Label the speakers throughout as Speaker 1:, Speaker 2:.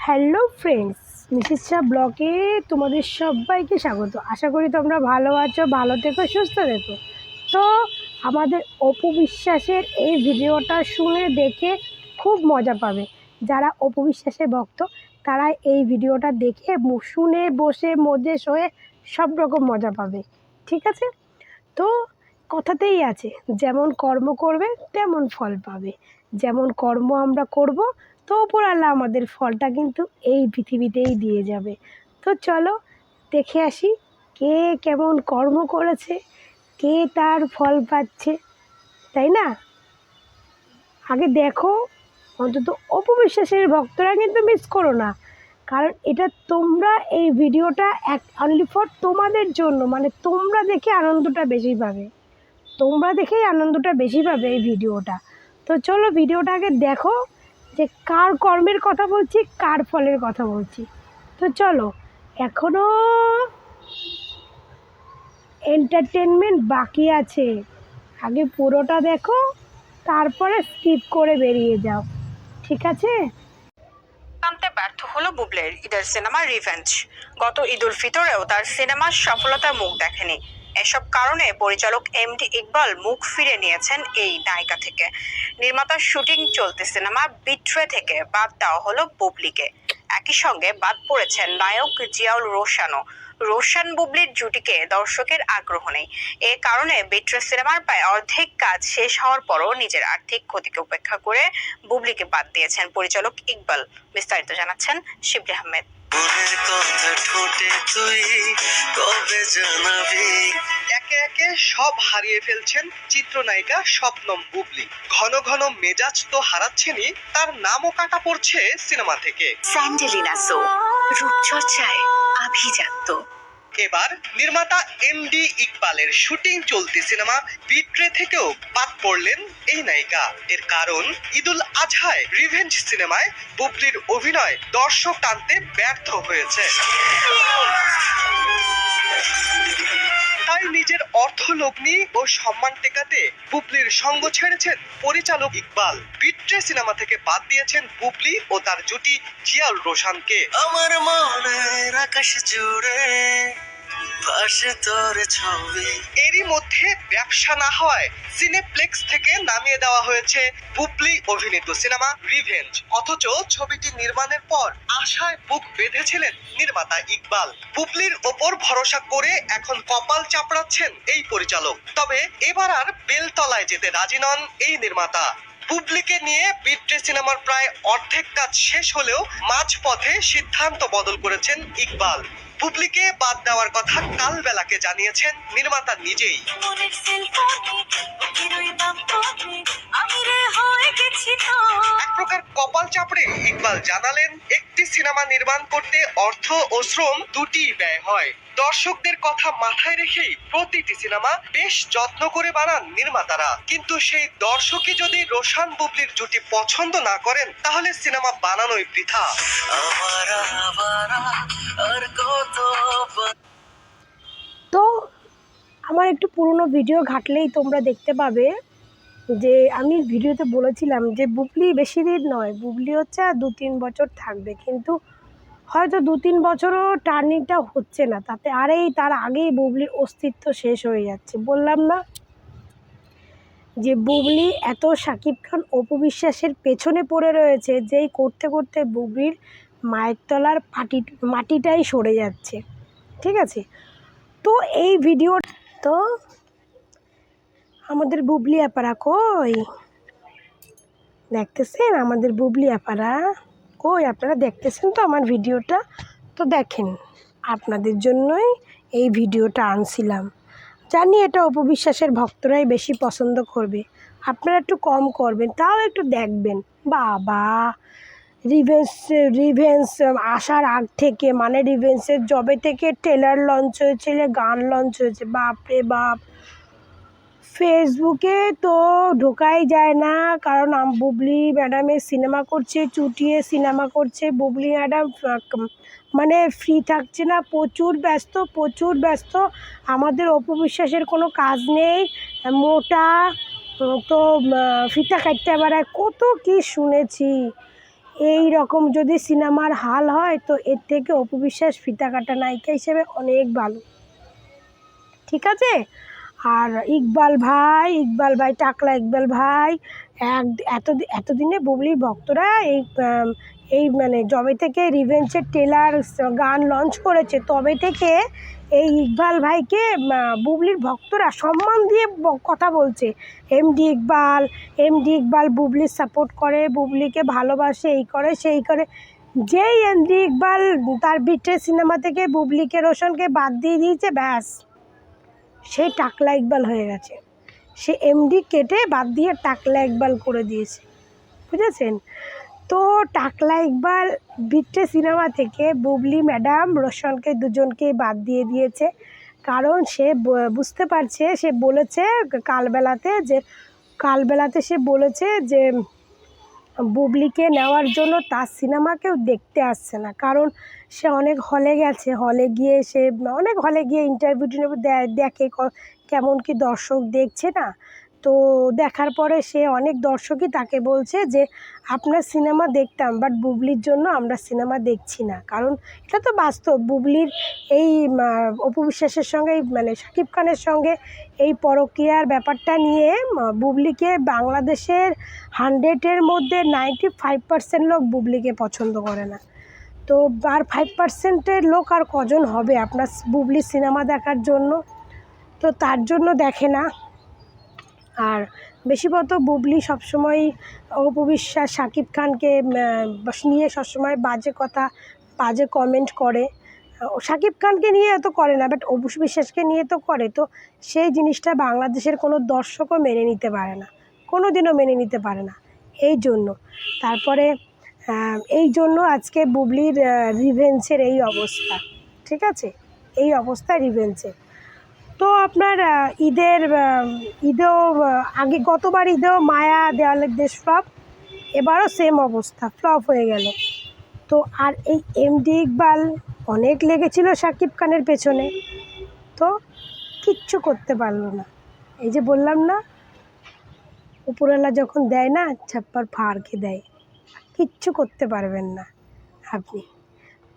Speaker 1: Hello friends, Mrs Shah ব্লগে তোমাদের সবাইকে স্বাগত। আশা করি তোমরা ভালো আছো, ভালো থেকো, সুস্থ থেকো। তো আমাদের অপু বিশ্বাসের এই ভিডিওটা শুনে দেখে খুব মজা পাবে। যারা অপু বিশ্বাসের ভক্ত তারা এই ভিডিওটা দেখে শুনে বসে মজে শোয়ে সব রকম মজা পাবে। ঠিক আছে? তো কথাতেই আছে, যেমন কর্ম করবে তেমন ফল পাবে। যেমন কর্ম আমরা করব, তো ওপরওয়ালা আমাদের ফলটা কিন্তু এই পৃথিবীতেই দিয়ে যাবে। তো চলো দেখে আসি কে কেমন কর্ম করেছে, কে তার ফল পাচ্ছে, তাই না? আগে দেখো, অন্তত অপু বিশ্বাসের ভক্তরা কিন্তু মিস করো না, কারণ এটা তোমরা এই ভিডিওটা অনলি ফর তোমাদের জন্য, মানে তোমরা দেখে আনন্দটা বেশি পাবে, তোমরা দেখেই আনন্দটা বেশি পাবে এই ভিডিওটা। তো চলো ভিডিওটা আগে দেখো যে কার কর্মের কথা বলছি, কার ফলের কথা বলছি। তো চলো, এখনও এন্টারটেনমেন্ট বাকি আছে, আগে পুরোটা দেখো, তারপরে স্কিপ করে বেরিয়ে যাও, ঠিক আছে?
Speaker 2: আনতে ব্যর্থ হলো বুবলির ঈদের সিনেমা রিভেঞ্জ। গত ঈদ উল ফিতরেও তার সিনেমার সফলতার মুখ দেখেনি। এসব কারণে পরিচালক এমডি ইকবাল মুখ ফিরে নিয়েছেন এই নায়িকা থেকে। নির্মাতার শুটিং চলতে সিনেমা বিট্রে থেকে বাদ দেওয়া হলো বুবলিকে। একই সঙ্গে বাদ পড়েছেন নায়ক জিয়াউল রোশানও। রোশান বুবলির জুটিকে দর্শকের আগ্রহ নেই। এ কারণে বিট্রে সিনেমার প্রায় অর্ধেক কাজ শেষ হওয়ার পরও নিজের আর্থিক ক্ষতিকে উপেক্ষা করে বুবলিকে বাদ দিয়েছেন পরিচালক ইকবাল। বিস্তারিত জানাচ্ছেন শিবলি আহমেদ।
Speaker 3: একে একে সব হারিয়ে ফেলছেন চিত্রনায়িকা শবনম বুবলি। ঘন ঘন মেজাজ তো হারাচ্ছেনই, তার নামও কাটা পড়ছে সিনেমা থেকে।
Speaker 2: স্যান্ডেলিনা সো, রূপচর্চায় আভিজাত্য।
Speaker 3: এবার নির্মাতা এমডি ইকবালের শুটিং চলতি সিনেমা বিট্রে থেকেও বাদ পড়লেন এই নায়িকা। এর কারণ, ঈদুল আজহায় রিভেঞ্জ সিনেমায় বুবলির অভিনয় দর্শক টানতে ব্যর্থ হয়েছে। তাই নিজের অর্থলগ্নি ও সম্মান টেকাতে বুবলির সঙ্গ ছেড়েছেন পরিচালক ইকবাল। বিট্রে সিনেমা থেকে বাদ দিয়েছেন বুবলি ও তার জুটি জিয়াউল রোশানকে। আমার মনের আকাশ জুড়ে এরই মধ্যে ব্যবসা না হয় সিনেপ্লেক্স থেকে নামিয়ে দেওয়া হয়েছে বুবলি অভিনীত সিনেমা রিভেঞ্জ। অথচ ছবিটি নির্মাণের পর আশায় বুক বেঁধেছিলেন নির্মাতা ইকবাল। বুবলির ওপর ভরসা করে এখন কপাল চাপড়াচ্ছেন এই পরিচালক। তবে এবার আর বেলতলায় যেতে রাজি নন এই নির্মাতা। বুবলিকে নিয়ে বিট্রে সিনেমার প্রায় অর্ধেক কাজ শেষ হলেও মাঝপথে সিদ্ধান্ত বদল করেছেন ইকবাল। বুবলিকে বাদ দেওয়ার কথা কাল বেলাকে জানিয়েছেন নির্মাতা নিজেই। এক প্রকার কপাল চাপড়ে ইকবাল জানালেন, একটি সিনেমা নির্মাণ করতে অর্থ ও শ্রম দুটি ব্যয় হয়। দর্শকদের কথা মাথায় রেখেই প্রতিটি সিনেমা বেশ যত্ন করে বানান নির্মাতারা। কিন্তু সেই দর্শকই যদি রোশান বুবলির জুটি পছন্দ না করেন, তাহলে সিনেমা বানানোই বৃথা।
Speaker 1: তো আমার একটু পুরনো ভিডিও ঘাটলেই তোমরা দেখতে পাবে যে আমি ভিডিওতে বলেছিলাম যে বুবলি বেশি দিন নয়, বুবলি হচ্ছে আর 2-3 বছর থাকবে, কিন্তু হয়তো 2-3 বছরও টার্নিংটা হচ্ছে না, তাতে তার আগেই বুবলির অস্তিত্ব শেষ হয়ে যাচ্ছে। বললাম না যে বুবলি এত শাকিব খান অপু বিশ্বাসের পেছনে পড়ে রয়েছে, যেই করতে করতে বুবলির মায়ের তলার মাটিটাই সরে যাচ্ছে। ঠিক আছে? তো এই ভিডিও তো আমাদের বুবলি আপারা কই দেখতেছেন, আমাদের বুবলি আপারা কই, আপনারা দেখতেছেন তো আমার ভিডিওটা? তো দেখেন, আপনাদের জন্যই এই ভিডিওটা আনছিলাম। জানি এটা অপু বিশ্বাসের ভক্তরাই বেশি পছন্দ করবে, আপনারা একটু কম করবেন, তাও একটু দেখবেন। বাবা, রিভেন্স আসার আগ থেকে, মানে রিভেন্সের জবে থেকে ট্রেলার লঞ্চ হয়েছিল, গান লঞ্চ হয়েছে, বাপরে বাপ, ফেসবুকে তো ঢোকাই যায় না, কারণ বুবলি ম্যাডামের সিনেমা করছে, চুটিয়ে সিনেমা করছে। বুবলি ম্যাডাম মানে ফ্রি থাকছে না, প্রচুর ব্যস্ত। আমাদের অপু বিশ্বাসের কোনো কাজ নেই, মোটা তো ফিতা কাটতে বেড়ায়, কত কি শুনেছি। এই রকম যদি সিনেমার হাল হয় তো এর থেকে অপু বিশ্বাস ফিতা কাটা নায়িকা হিসেবে অনেক ভালো, ঠিক আছে। আর ইকবাল ভাই টাকলা ইকবাল ভাই এতদিনে বুবলির ভক্তরা এই মানে যবে থেকে রিভেঞ্জের ট্রেলার গান লঞ্চ করেছে তবে থেকে এই ইকবাল ভাইকে বুবলির ভক্তরা সম্মান দিয়ে কথা বলছে। এমডি ইকবাল বুবলির সাপোর্ট করে, বুবলিকে ভালোবাসে, এই করে সেই করে। যেই এমডি ইকবাল তার বিট্রে সিনেমা থেকে বুবলিকে রোশনকে বাদ দিয়ে দিয়েছে, ব্যাস সেই টাকলা ইকবাল হয়ে গেছে। সে এমডি কেটে বাদ দিয়ে টাকলা ইকবাল করে দিয়েছে, বুঝেছেন। তো টাকলা ইকবাল বিট্রে সিনেমা থেকে বুবলি ম্যাডাম রোশনকে দুজনকে বাদ দিয়ে দিয়েছে, কারণ সে বুঝতে পারছে, সে বলেছে কালবেলাতে সে বলেছে যে বুবলিকে নেওয়ার জন্য তার সিনেমা কেউ দেখতে আসছে না, কারণ সে অনেক হলে গেছে, হলে গিয়ে ইন্টারভিউ দেখে কেমন কি দর্শক দেখছে না। তো দেখার পরে সে অনেক দর্শকই তাকে বলছে যে আপনার সিনেমা দেখতাম, বাট বুবলির জন্য আমরা সিনেমা দেখছি না। কারণ এটা তো বাস্তব, বুবলির এই অপু বিশ্বাসের সঙ্গে মানে শাকিব খানের সঙ্গে এই পরকীয়ার ব্যাপারটা নিয়ে বুবলিকে বাংলাদেশের 100-এর মধ্যে 95% লোক বুবলিকে পছন্দ করে না। তো আর 5%-এর লোক আর কজন হবে আপনার বুবলির সিনেমা দেখার জন্য? তো তার জন্য দেখে না। আর বেশিরভাগ বুবলি সবসময় অপু বিশ্বাস শাকিব খানকে নিয়ে সবসময় বাজে কথা, বাজে কমেন্ট করে। শাকিব খানকে নিয়ে এত করে না, বাট অপু বিশ্বাসকে নিয়ে তো করে। তো সেই জিনিসটা বাংলাদেশের কোনো দর্শকও মেনে নিতে পারে না, কোনো দিনও মেনে নিতে পারে না। এই জন্য আজকে বুবলির রিভেঞ্জের এই অবস্থা, ঠিক আছে, এই অবস্থা রিভেঞ্জের। তো আপনার ঈদেও আগে গতবার ঈদেও মায়া দেওয়ালের দেশ ফ্লপ, এবারও সেম অবস্থা, ফ্লপ হয়ে গেল। তো আর এই এমডি ইকবাল অনেক লেগেছিল শাকিব খানের পেছনে, তো কিচ্ছু করতে পারলো না। এই যে বললাম না, উপরওয়ালা যখন দেয় না ছাপ্পার ফাড়কে দেয়, কিচ্ছু করতে পারবেন না আপনি।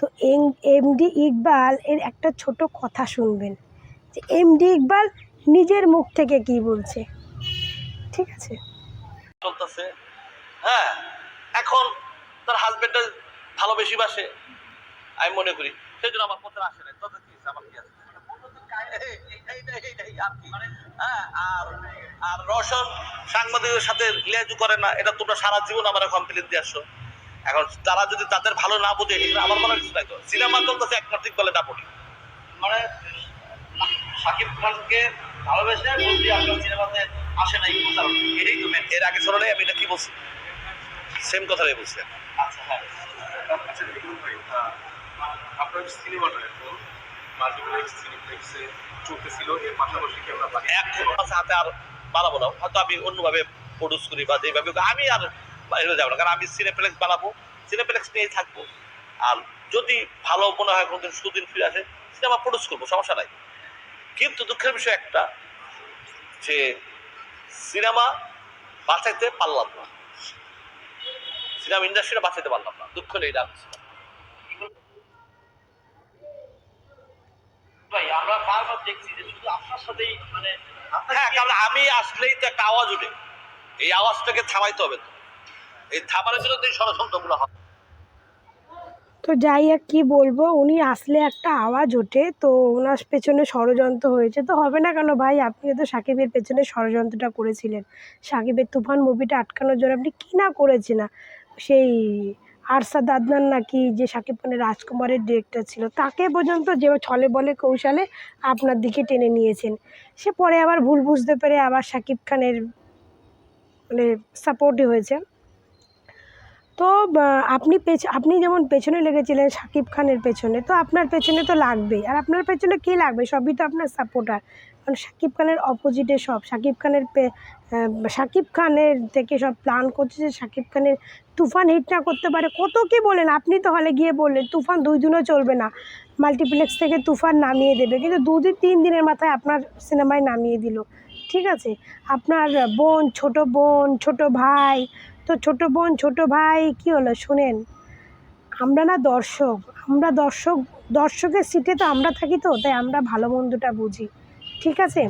Speaker 1: তো এমডি ইকবাল এর একটা ছোট কথা শুনবেন যে এমডি ইকবাল নিজের মুখ থেকে কি বলছে, ঠিক আছে।
Speaker 4: চলতেছে, হ্যাঁ, এখন তার হাজবেন্ডটা ভালো বেশি বাসে আমি মনে করি, সেই জন্য আমার পথে আসে না। তবে কি আমার কি আছে, হ্যাঁ। আর রোশন সাংবাদিকের সাথে লেজু করে না, এটা তোমরা সারা জীবন আমার কমপ্লেন দিয়ে আসছো। এখন তারা যদি তাদের ভালো না বোঝে, আমার মনে কিছু নাই। তো সিনেমা চলতেছে একমাত্রিক বলে দাপটি, মানে শাকিব খানকে ভালোবেসে বলছি আপনার সিনেমাতে আসে না, এটাই তো মেন। এর আগে শোনো নাই আমি এটা কি বলছি, সেম কথাটাই বলছি। আচ্ছা, হ্যাঁ,
Speaker 5: আপনার সিনেমাটা এখন মাল্টিপ্লেক্স সিনেপ্লেক্সে চলতেছিল, এর পাশাপাশি কি আমরা
Speaker 4: এখন হাতে আর বানাবো না, হয়তো আমি অন্যভাবে প্রডিউস করি বা যেভাবে আমি আর বাইরে যাবো না, কারণ আমি সিনেপ্লেক্স বানাবো, সিনেপ্লেক্স নিয়েই থাকবো। আর যদি ভালো মনে হয় কোনোদিন সুদিন ফিরে আসে সিনেমা প্রডিউস করবো, সমস্যা নাই। কিন্তু দুঃখের বিষয় একটা, যে সিনেমা বাঁচাইতে পারলাম না, সিনেমা ইন্ডাস্ট্রিটা বাঁচাইতে পারলাম না, দুঃখ নেই। ভাই আমরা বারবার দেখছি যে শুধু আপনার সাথেই মানে, হ্যাঁ, কারণ আমি আসলেই তো একটা আওয়াজ উঠে, এই আওয়াজটাকে থামাইতে হবে। তো এই থামানোর জন্য তো এই ষড়যন্ত্রগুলো হবে।
Speaker 1: তো যাই হোক, কী বলবো, উনি আসলে একটা আওয়াজ ওঠে, তো ওনার পেছনে ষড়যন্ত্র হয়েছে। তো হবে না কেন ভাই, আপনিও তো সাকিবের পেছনে ষড়যন্ত্রটা করেছিলেন। সাকিবের তুফান মুভিটা আটকানোর জন্য আপনি কী না করেছেন না, সেই আরশাদ আদনান নাকি যে সাকিব খানের রাজকুমারের ডিরেক্টর ছিল, তাকে পর্যন্ত যে ছলে বলে কৌশলে আপনার দিকে টেনে নিয়েছেন। সে পরে আবার ভুল বুঝতে পেরে আবার সাকিব খানের মানে সাপোর্টই হয়েছে। তো আপনি যেমন পেছনে লেগেছিলেন শাকিব খানের পেছনে, তো আপনার পেছনে তো লাগবেই। আর আপনার পেছনে কী লাগবে, সবই তো আপনার সাপোর্টার। কারণ শাকিব খানের অপোজিটে সব, শাকিব খানের থেকে সব প্ল্যান করছে যে শাকিব খানের তুফান হিট না করতে পারে। কত কী বলেন, আপনি তো হলে গিয়ে বললেন তুফান 2 দিনও চলবে না, মাল্টিপ্লেক্স থেকে তুফান নামিয়ে দেবে, কিন্তু 2 দিন 3 দিনের মাথায় আপনার সিনেমায় নামিয়ে দিল, ঠিক আছে। আপনার বোন, ছোট ভাই, তো ছোট বোন ছোট ভাই কি হলো শুনেন, আমরা না দর্শক, আমরা দর্শকের সিটে তো আমরা থাকি, তো তাই আমরা ভালো মন্দটা বুঝি, ঠিক আছে?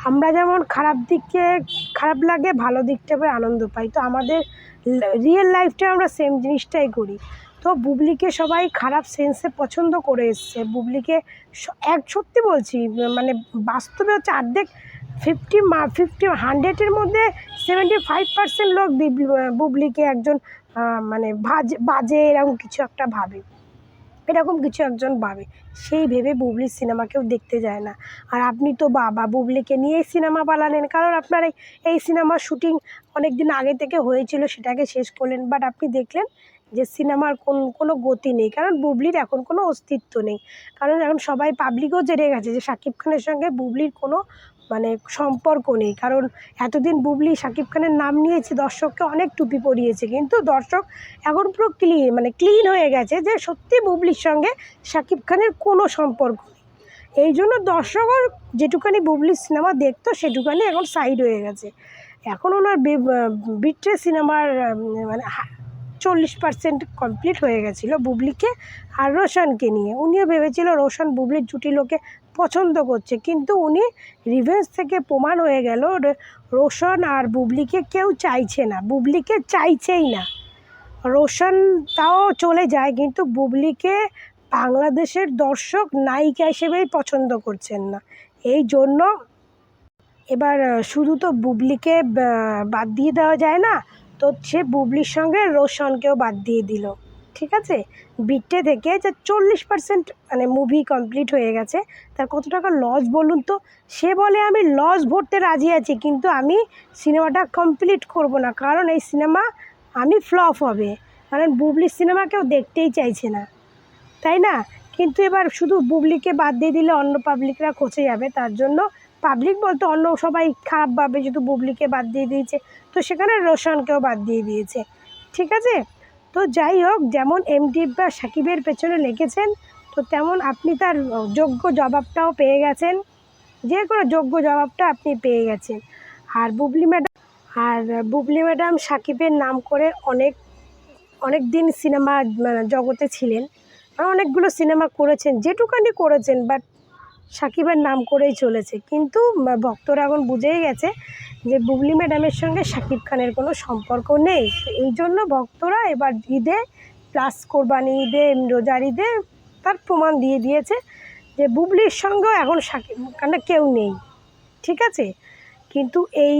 Speaker 1: আমরা যেমন খারাপ লাগে, ভালো দিকটাকে আনন্দ পাই, তো আমাদের রিয়েল লাইফটা আমরা সেম জিনিসটাই করি। তো বুবলিকে সবাই খারাপ সেন্সে পছন্দ করে এসছে। বুবলিকে সত্যি বলছি, মানে বাস্তবে হচ্ছে অর্ধেক 100-এর মধ্যে 75% লোক বুবলিকে একজন মানে বাজে এরকম কিছু একটা ভাবে, সেই ভেবে বুবলির সিনেমা কেউ দেখতে যায় না। আর আপনি তো বাবা বুবলিকে নিয়েই সিনেমা বানালেন, কারণ আপনার এই সিনেমার শুটিং অনেক দিন আগে থেকে হয়েছিল, সেটাকে শেষ করলেন, বাট আপনি দেখলেন যে সিনেমার কোনো গতি নেই, কারণ বুবলির এখন কোনো অস্তিত্ব নেই। কারণ এখন সবাই পাবলিকও জেনে গেছে যে শাকিব খানের সঙ্গে বুবলির কোনো মানে সম্পর্ক নেই। কারণ এতদিন বুবলি শাকিব খানের নাম নিয়েছে, দর্শককে অনেক টুপি পরিয়েছে, কিন্তু দর্শক এখন পুরো ক্লিন হয়ে গেছে যে সত্যি বুবলির সঙ্গে শাকিব খানের কোনো সম্পর্ক নেই। এই জন্য দর্শকও যেটুকানি বুবলির সিনেমা দেখতো সেটুকানি এখন সাইড হয়ে গেছে। এখন ওনার বিট্রে সিনেমার মানে 40% কমপ্লিট হয়ে গেছিলো বুবলিকে আর রোশনকে নিয়ে। উনিও ভেবেছিল রোশন বুবলির জুটি লোকে পছন্দ করছে, কিন্তু উনি রিভেঞ্জ থেকে প্রমাণ হয়ে গেল রোশন আর বুবলিকে কেউ চাইছে না, বুবলিকে চাইছেই না। রোশন তাও চলে যায়, কিন্তু বুবলিকে বাংলাদেশের দর্শক নায়িকা হিসেবেই পছন্দ করছেন না। এই জন্য এবার শুধু তো বুবলিকে বাদ দিয়ে দেওয়া যায় না, তো সে বুবলির সঙ্গে রোশনকেও বাদ দিয়ে দিল, ঠিক আছে? বিট্টে থেকে যে 40% মানে মুভি কমপ্লিট হয়ে গেছে, তার কত টাকা লস বলুন তো? সে বলে আমি লস ভরতে রাজি আছি, কিন্তু আমি সিনেমাটা কমপ্লিট করব না, কারণ এই সিনেমা আমি ফ্লপ হবে, কারণ বুবলির সিনেমা কেউ দেখতেই চাইছে না, তাই না? কিন্তু এবার শুধু বুবলিকে বাদ দিয়ে দিলে অন্য পাবলিকরা খচে যাবে, তার জন্য পাবলিক বলতে অন্য সবাই খারাপ ভাবে, শুধু বুবলিকে বাদ দিয়ে দিয়েছে, তো সেখানে রোশনকেও বাদ দিয়ে দিয়েছে, ঠিক আছে? তো যাই হোক, যেমন এমডি বা সাকিবের পেছনে লেগেছেন, তো তেমন আপনি তার যোগ্য জবাবটাও পেয়ে গেছেন, যে কোনো যোগ্য জবাবটা আপনি পেয়ে গেছেন। আর বুবলি ম্যাডাম সাকিবের নাম করে অনেক দিন সিনেমা জগতে ছিলেন, অনেকগুলো সিনেমা করেছেন, যেটুকানি করেছেন, বাট সাকিবের নাম করেই চলেছে। কিন্তু ভক্তরা এখন বুঝেই গেছে যে বুবলি ম্যাডামের সঙ্গে শাকিব খানের কোনো সম্পর্ক নেই। তো এই জন্য ভক্তরা এবার ঈদে প্লাস কোরবানি ঈদে রোজার ঈদে তার প্রমাণ দিয়ে দিয়েছে যে বুবলির সঙ্গেও এখন শাকিব খানের কেউ নেই, ঠিক আছে? কিন্তু এই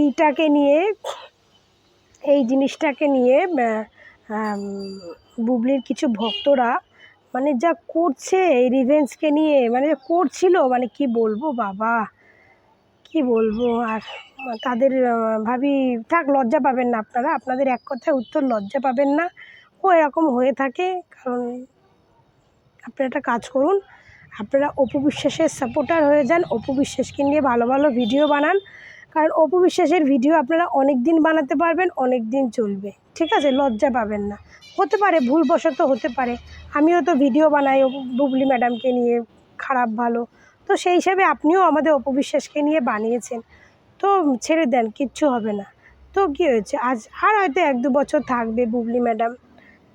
Speaker 1: জিনিসটাকে নিয়ে বুবলির কিছু ভক্তরা মানে যা করছে এই রিভেঞ্জকে নিয়ে, মানে করছিল, মানে কি বলবো বাবা, কি বলবো। আর তাদের ভাবি থাক, লজ্জা পাবেন না আপনারা, আপনাদের এক কথায় উত্তর, লজ্জা পাবেন না। ও এরকম হয়ে থাকে, কারণ আপনারা একটা কাজ করুন, আপনারা অপু বিশ্বাসের সাপোর্টার হয়ে যান, অপু বিশ্বাসকে নিয়ে ভালো ভালো ভিডিও বানান, কারণ অপু বিশ্বাসের ভিডিও আপনারা অনেক দিন বানাতে পারবেন, অনেক দিন চলবে, ঠিক আছে? লজ্জা পাবেন না। হতে পারে ভুলবশত হতে পারে, আমিও তো ভিডিও বানাই বুবলি ম্যাডামকে নিয়ে, খারাপ ভালো, তো সেই হিসাবে আপনিও আমাদের অপু বিশ্বাসকে নিয়ে বানিয়েছেন, তো ছেড়ে দেন, কিচ্ছু হবে না। তো কী হয়েছে, আর হয়তো 1-2 বছর থাকবে বুবলি ম্যাডাম,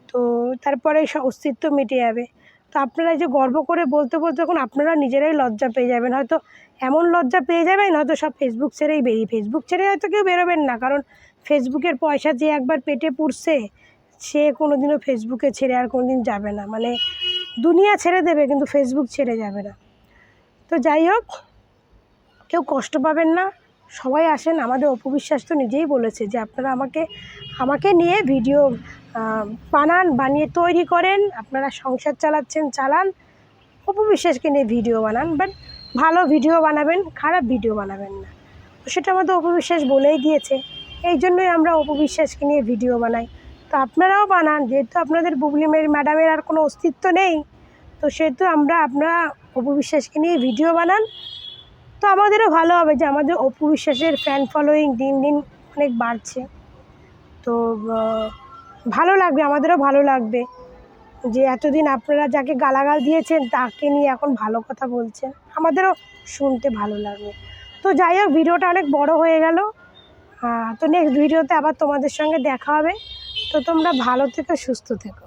Speaker 1: তো তারপরে অস্তিত্ব মিটে যাবে। তো আপনারা যে গর্ব করে বলতে যখন আপনারা নিজেরাই লজ্জা পেয়ে যাবেন, হয়তো এমন লজ্জা পেয়ে যাবেন, হয়তো সব ফেসবুক ছেড়ে হয়তো কেউ বেরোবেন না, কারণ ফেসবুকের পয়সা যে একবার পেটে পুড়ছে সে কোনোদিনও ফেসবুকে ছেড়ে আর কোনোদিন যাবে না, মানে দুনিয়া ছেড়ে দেবে কিন্তু ফেসবুক ছেড়ে যাবে না। তো যাই হোক, কেউ কষ্ট পাবেন না, সবাই আসেন। আমাদের অপু বিশ্বাস তো নিজেই বলেছে যে আপনারা আমাকে নিয়ে ভিডিও বানিয়ে তৈরি করেন, আপনারা সংসার চালান, অপু বিশ্বাসকে নিয়ে ভিডিও বানান, বাট ভালো ভিডিও বানাবেন, খারাপ ভিডিও বানাবেন না। তো সেটা আমাদের অপু বিশ্বাস বলেই দিয়েছে, এই জন্যই আমরা অপু বিশ্বাসকে নিয়ে ভিডিও বানাই। তো আপনারাও বানান, যেহেতু আপনাদের বুবলি ম্যাডামের আর কোনো অস্তিত্ব নেই, তো সেহেতু আপনারা অপু বিশ্বাসকে নিয়ে ভিডিও বানান, তো আমাদেরও ভালো হবে যে আমাদের অপু বিশ্বাসের ফ্যান ফলোয়িং দিন দিন অনেক বাড়ছে, তো ভালো লাগবে, আমাদেরও ভালো লাগবে যে এতদিন আপনারা যাকে গালাগাল দিয়েছেন তাকে নিয়ে এখন ভালো কথা বলছেন, আমাদেরও শুনতে ভালো লাগবে। তো যাই হোক, ভিডিওটা অনেক বড় হয়ে গেল, তো নেক্সট ভিডিওতে আবার তোমাদের সঙ্গে দেখা হবে। তো তোমরা ভালো থেকো, সুস্থ থেকো।